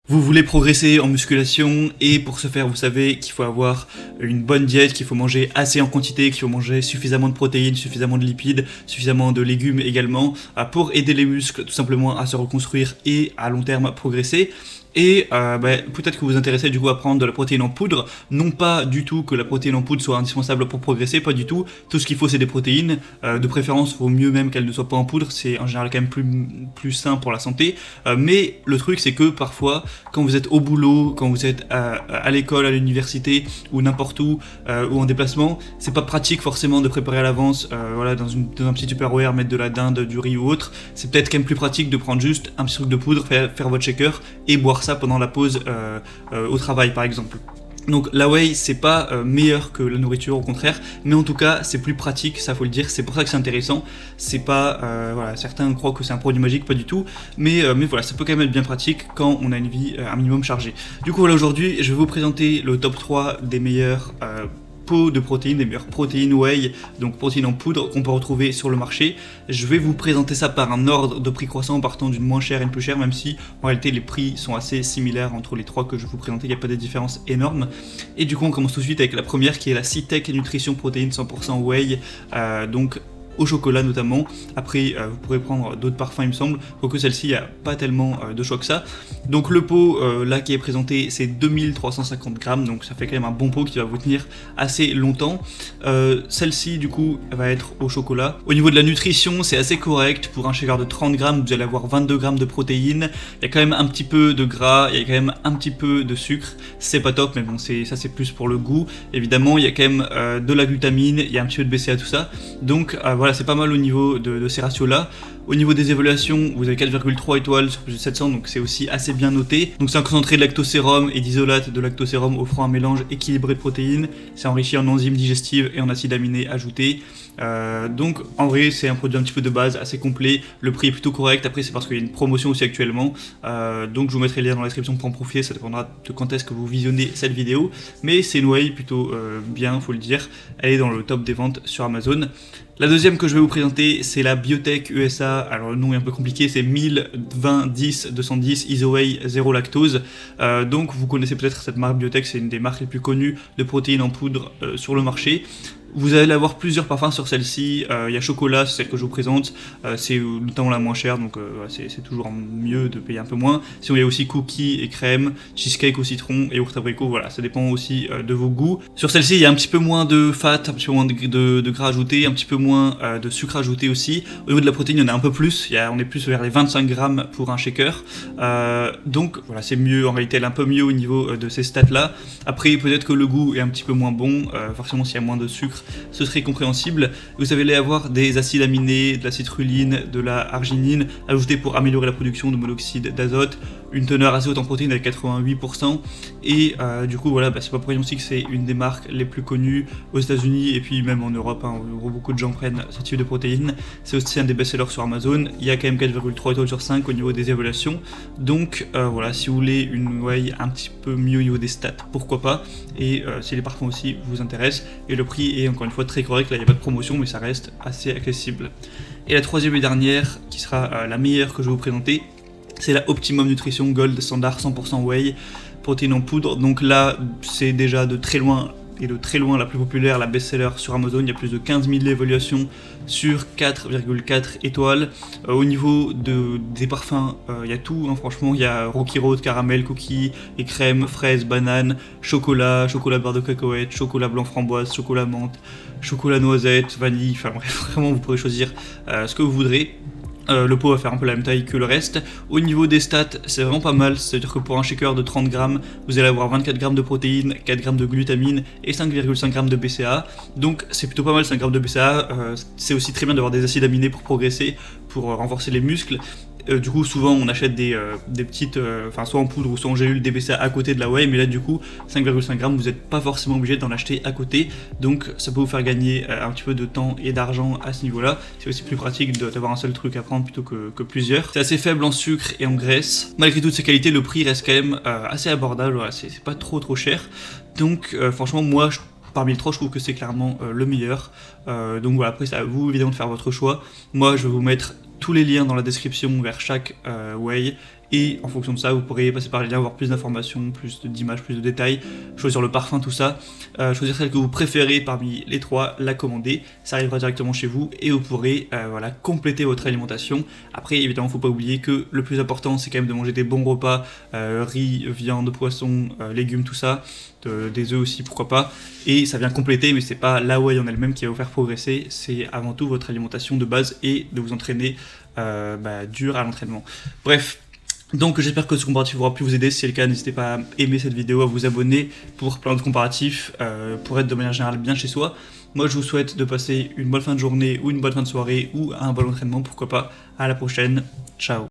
Vous voulez progresser en musculation et pour ce faire vous savez qu'il faut avoir une bonne diète, qu'il faut manger assez en quantité, qu'il faut manger suffisamment de protéines, suffisamment de lipides, suffisamment de légumes également pour aider les muscles tout simplement à se reconstruire et à long terme progresser. Et peut-être que vous vous intéressez du coup à prendre de la protéine en poudre, non pas du tout que la protéine en poudre soit indispensable pour progresser, pas du tout, tout ce qu'il faut c'est des protéines, de préférence vaut mieux même qu'elles ne soient pas en poudre, c'est en général quand même plus sain pour la santé, mais le truc c'est que parfois quand vous êtes au boulot, quand vous êtes à l'école, à l'université ou n'importe où, ou en déplacement, c'est pas pratique forcément de préparer à l'avance, dans un petit Tupperware, mettre de la dinde, du riz ou autre, c'est peut-être quand même plus pratique de prendre juste un petit truc de poudre, faire votre shaker et boire ça pendant la pause au travail par exemple. Donc la whey c'est pas meilleur que la nourriture au contraire, mais en tout cas c'est plus pratique, ça faut le dire, c'est pour ça que c'est intéressant, c'est pas, certains croient que c'est un produit magique, pas du tout, mais voilà, ça peut quand même être bien pratique quand on a une vie un minimum chargée. Du coup voilà, aujourd'hui je vais vous présenter le top 3 des meilleurs pots de protéines, des meilleures protéines whey, donc protéines en poudre qu'on peut retrouver sur le marché. Je vais vous présenter ça par un ordre de prix croissant partant d'une moins chère et une plus chère, même si en réalité les prix sont assez similaires entre les trois que je vais vous présenter, il n'y a pas de différence énorme. Et du coup on commence tout de suite avec la première qui est la Citec Nutrition Protéines 100% whey, donc au chocolat notamment. Après vous pourrez prendre d'autres parfums il me semble, quoique celle-ci il n'y a pas tellement de choix que ça. Donc le pot là qui est présenté c'est 2350 grammes, donc ça fait quand même un bon pot qui va vous tenir assez longtemps. Celle-ci du coup va être au chocolat. Au niveau de la nutrition c'est assez correct, pour un shaker de 30 grammes vous allez avoir 22 grammes de protéines, il y a quand même un petit peu de gras, il y a quand même un petit peu de sucre, c'est pas top mais bon ça c'est plus pour le goût. Évidemment il y a quand même de la glutamine, il y a un petit peu de BCA tout ça, donc voilà, c'est pas mal au niveau de ces ratios là. Au niveau des évaluations, vous avez 4,3 étoiles sur plus de 700, donc c'est aussi assez bien noté. Donc c'est un concentré de lactosérum et d'isolate de lactosérum offrant un mélange équilibré de protéines. C'est enrichi en enzymes digestives et en acides aminés ajoutés. Donc en vrai c'est un produit un petit peu de base, assez complet. Le prix est plutôt correct, après c'est parce qu'il y a une promotion aussi actuellement. Donc je vous mettrai le lien dans la description pour en profiter, ça dépendra de quand est-ce que vous visionnez cette vidéo. Mais c'est une whey plutôt bien, faut le dire. Elle est dans le top des ventes sur Amazon. La deuxième que je vais vous présenter, c'est la Biotech USA. Alors le nom est un peu compliqué, c'est 1020-10-210 IsoWhey 0 lactose. Donc vous connaissez peut-être cette marque Biotech, c'est une des marques les plus connues de protéines en poudre sur le marché. Vous allez avoir plusieurs parfums sur celle-ci, il y a chocolat, c'est celle que je vous présente, c'est notamment la moins chère, donc c'est toujours mieux de payer un peu moins. Sinon il y a aussi cookies et crème, cheesecake au citron et yaourt abricot, voilà, ça dépend aussi de vos goûts. Sur celle-ci il y a un petit peu moins de fat, un petit peu moins de gras ajouté, un petit peu moins de sucre ajouté aussi. Au niveau de la protéine il y en a un peu plus, on est plus vers les 25 grammes pour un shaker, donc voilà c'est mieux, en réalité elle est un peu mieux au niveau de ces stats là. Après peut-être que le goût est un petit peu moins bon, forcément s'il y a moins de sucre ce serait compréhensible. Vous allez avoir des acides aminés, de la citrulline, de la arginine ajoutés pour améliorer la production de monoxyde d'azote, une teneur assez haute en protéines avec 88%, et du coup voilà, c'est pas pour rien aussi que c'est une des marques les plus connues aux États-Unis et puis même en Europe, où beaucoup de gens prennent ce type de protéines. C'est aussi un des best-sellers sur Amazon, il y a quand même 4,3 étoiles sur 5 au niveau des évaluations, donc voilà, si vous voulez une whey un petit peu mieux au niveau des stats, pourquoi pas, et si les parfums aussi vous intéressent, et le prix est encore une fois très correct, là il n'y a pas de promotion mais ça reste assez accessible. Et la troisième et dernière, qui sera la meilleure que je vais vous présenter, c'est la Optimum Nutrition Gold Standard 100% Whey, protéines en poudre. Donc là c'est déjà de très loin la plus populaire, la best-seller sur Amazon. Il y a plus de 15 000 évaluations sur 4,4 étoiles. Au niveau des parfums, il y a tout, franchement, il y a Rocky Road, caramel, cookies et crème, fraise, banane, chocolat beurre de cacahuète, chocolat blanc framboise, chocolat menthe, chocolat noisette, vanille, enfin bref, vraiment vous pourrez choisir ce que vous voudrez. Le pot va faire un peu la même taille que le reste. Au niveau des stats, c'est vraiment pas mal, c'est-à-dire que pour un shaker de 30 grammes, vous allez avoir 24 grammes de protéines, 4 grammes de glutamine et 5,5 grammes de BCA. Donc c'est plutôt pas mal 5 grammes de BCA, c'est aussi très bien d'avoir des acides aminés pour progresser, pour renforcer les muscles. Du coup souvent on achète des petites, soit en poudre ou soit en gélule des BCA à côté de la whey, mais là du coup 5,5 grammes vous n'êtes pas forcément obligé d'en acheter à côté, donc ça peut vous faire gagner un petit peu de temps et d'argent à ce niveau là. C'est aussi plus pratique d'avoir un seul truc à prendre plutôt que plusieurs. C'est assez faible en sucre et en graisse, malgré toutes ces qualités le prix reste quand même assez abordable, voilà, c'est pas trop cher, donc franchement moi parmi les trois, je trouve que c'est clairement le meilleur. Donc voilà, après c'est à vous évidemment de faire votre choix. Moi je vais vous mettre tous les liens dans la description vers chaque whey, et en fonction de ça vous pourrez passer par les liens, avoir plus d'informations, plus d'images, plus de détails, choisir le parfum, tout ça, choisir celle que vous préférez parmi les 3, la commander, ça arrivera directement chez vous et vous pourrez voilà, compléter votre alimentation. Après évidemment faut pas oublier que le plus important c'est quand même de manger des bons repas, riz, viande, poisson, légumes, tout ça, des œufs aussi pourquoi pas, et ça vient compléter, mais c'est pas la whey en elle-même qui va vous faire progresser, c'est avant tout votre alimentation de base et de vous entraîner dur à l'entraînement. Bref, donc j'espère que ce comparatif aura pu vous aider. Si c'est le cas, n'hésitez pas à aimer cette vidéo, à vous abonner pour plein de comparatifs, pour être de manière générale bien chez soi. Moi je vous souhaite de passer une bonne fin de journée ou une bonne fin de soirée ou un bon entraînement, pourquoi pas. À la prochaine, ciao.